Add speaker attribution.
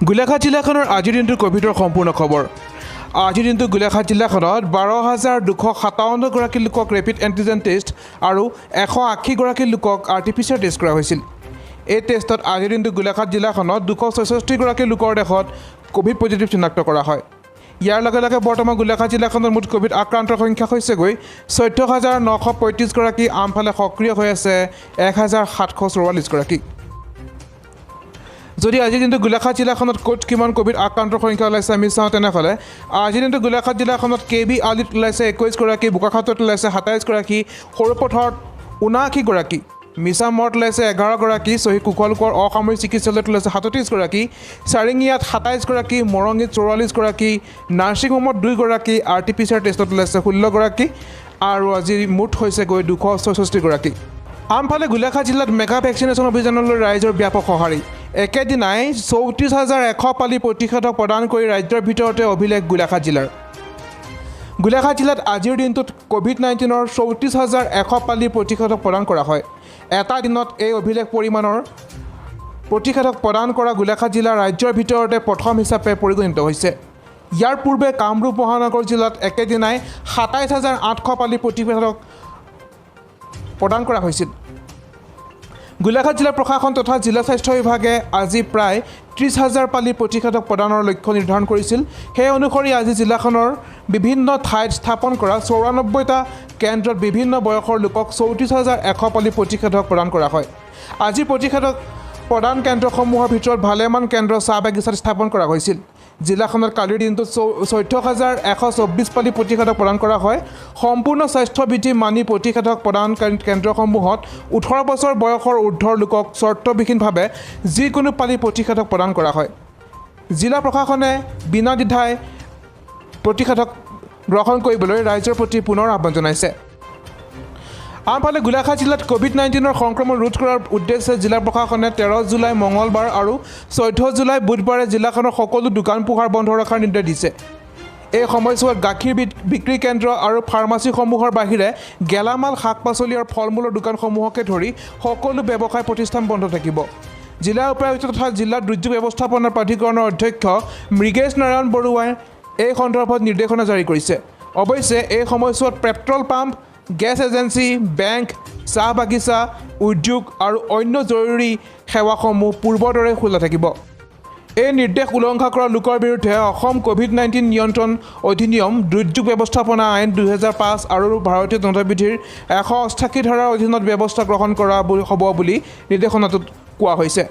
Speaker 1: গোলাঘাট জিলাখনৰ আজিৰ দিনটোৰ কোভিডৰ সম্পূৰ্ণ খবৰ। আজিৰ দিনটো গোলাঘাট জিলাখনত 12,257গৰাকী লোকক ৰেপিড এণ্টিজেন টেষ্ট আৰু 180গৰাকী লোকক আৰ্টিফিচিয়েল টেষ্ট কৰা হৈছিল। এই টেষ্টত আজিৰ দিনটো গোলাঘাট জিলাখনত 266গৰাকী লোকৰ দেশত কোভিড পজিটিভ চিনাক্ত কৰা হয়। ইয়াৰ লগে লগে বৰ্তমান গোলাঘাট জিলাখনত মুঠ কোভিড আক্ৰান্তৰ সংখ্যা হৈছেগৈ 14,935গৰাকী, আনফালে সক্ৰিয় হৈ আছে 1,744গৰাকী। যদি আজিৰ দিনটো গোলাঘাট জিলাখনত ক'ত কিমান কোভিড আক্ৰান্তৰ সংখ্যা ওলাইছে আমি চাওঁ, তেনেহ'লে আজিৰ দিনটো গোলাঘাট জিলাখনত KB আলিত ওলাইছে 21গৰাকী, বোকাখাতত ওলাইছে 27গৰাকী, সৰুপথাৰত 79গৰাকী, মিছামৰত ওলাইছে 11গৰাকী, চহী কুশলকৰ অসামৰিক চিকিৎসালয়ত ওলাইছে 37গৰাকী, চাৰিঙীয়াত 27গৰাকী, মৰঙীত 44গৰাকী, নাৰ্ছিং হোমত 2গৰাকী, আৰ্টিফিচিয়েল টেষ্টত ওলাইছে 16গৰাকী আৰু আজি মুঠ হৈছেগৈ 266গৰাকী। আনফালে গোলাঘাট জিলাত মেগা ভেকচিনেশ্যন অভিযানলৈ ৰাইজৰ ব্যাপক সঁহাৰি। একেদিনাই 34,100 পালি প্ৰতিষেধক প্ৰদান কৰি ৰাজ্যৰ ভিতৰতে অভিলেখ গোলাঘাট জিলাৰ। গোলাঘাট জিলাত আজিৰ দিনটোত COVID-19ৰ 34,100 পালি প্ৰতিষেধক প্ৰদান কৰা হয়। এটা দিনত এই অভিলেখ পৰিমাণৰ প্ৰতিষেধক প্ৰদান কৰা গোলাঘাট জিলা ৰাজ্যৰ ভিতৰতে প্ৰথম হিচাপে পৰিগণিত হৈছে। ইয়াৰ পূৰ্বে কামৰূপ মহানগৰ জিলাত একেদিনাই 27,800 পালি প্ৰতিষেধক প্ৰদান কৰা হৈছিল। গোলাঘাট জিলা প্ৰশাসন তথা জিলা স্বাস্থ্য বিভাগে আজি প্ৰায় 30,000 পালি প্ৰতিষেধক প্ৰদানৰ লক্ষ্য নিৰ্ধাৰণ কৰিছিল। সেই অনুসৰি আজি জিলাখনৰ বিভিন্ন ঠাইত স্থাপন কৰা 94টা কেন্দ্ৰত বিভিন্ন বয়সৰ লোকক 34,100 পালি প্ৰতিষেধক প্ৰদান কৰা হয়। আজি প্ৰতিষেধক প্ৰদান কেন্দ্ৰসমূহৰ ভিতৰত ভালেমান কেন্দ্ৰ চাহ বাগিচাত স্থাপন কৰা হৈছিল। জিলাখনত কালিৰ দিনটোত 14,124 পালি প্ৰতিষেধক প্ৰদান কৰা হয়। সম্পূৰ্ণ স্বাস্থ্যবিধি মানি প্ৰতিষেধক প্ৰদান কেন্দ্ৰসমূহত 18 বছৰ বয়সৰ ঊৰ্ধ্বৰ লোকক চৰ্তবিহীনভাৱে যিকোনো পালি প্ৰতিষেধক প্ৰদান কৰা হয়। জিলা প্ৰশাসনে বিনা দ্বিধাই প্ৰতিষেধক গ্ৰহণ কৰিবলৈ ৰাইজৰ প্ৰতি পুনৰ আহ্বান জনাইছে। আনফালে গোলাঘাট জিলাত COVID-19ৰ সংক্ৰমণ ৰোধ কৰাৰ উদ্দেশ্যে জিলা প্ৰশাসনে 13 জুলাই মঙলবাৰ আৰু 14 জুলাই বুধবাৰে জিলাখনৰ সকলো দোকান পোহাৰ বন্ধ ৰখাৰ নিৰ্দেশ দিছে। এই সময়ছোৱাত গাখীৰ বিক্ৰী কেন্দ্ৰ আৰু ফাৰ্মাচীসমূহৰ বাহিৰে গেলামাল, শাক পাচলি আৰু ফল মূলৰ দোকানসমূহকে ধৰি সকলো ব্যৱসায় প্ৰতিষ্ঠান বন্ধ থাকিব। জিলা উপায়ুক্ত তথা জিলা দুৰ্যোগ ব্যৱস্থাপনা প্ৰাধিকৰণৰ অধ্যক্ষ মৃগেশ নাৰায়ণ বৰুৱাই এই সন্দৰ্ভত নিৰ্দেশনা জাৰি কৰিছে। অৱশ্যে এই সময়ছোৱাত petrol pump, gas agency, bank, চাহ বাগিচা, উদ্যোগ আৰু অন্য জৰুৰী সেৱাসমূহ পূৰ্বৰ দৰে খোলা থাকিব। এই নিৰ্দেশ উলংঘা কৰা লোকৰ বিৰুদ্ধে অসম COVID-19 নিয়ন্ত্ৰণ অধিনিয়ম, দুৰ্যোগ ব্যৱস্থাপনা আইন 2005 আৰু ভাৰতীয় দণ্ডবিধিৰ 188 ধাৰাৰ অধীনত ব্যৱস্থা গ্ৰহণ কৰা হ'ব বুলি নিৰ্দেশনাটোত কোৱা হৈছে।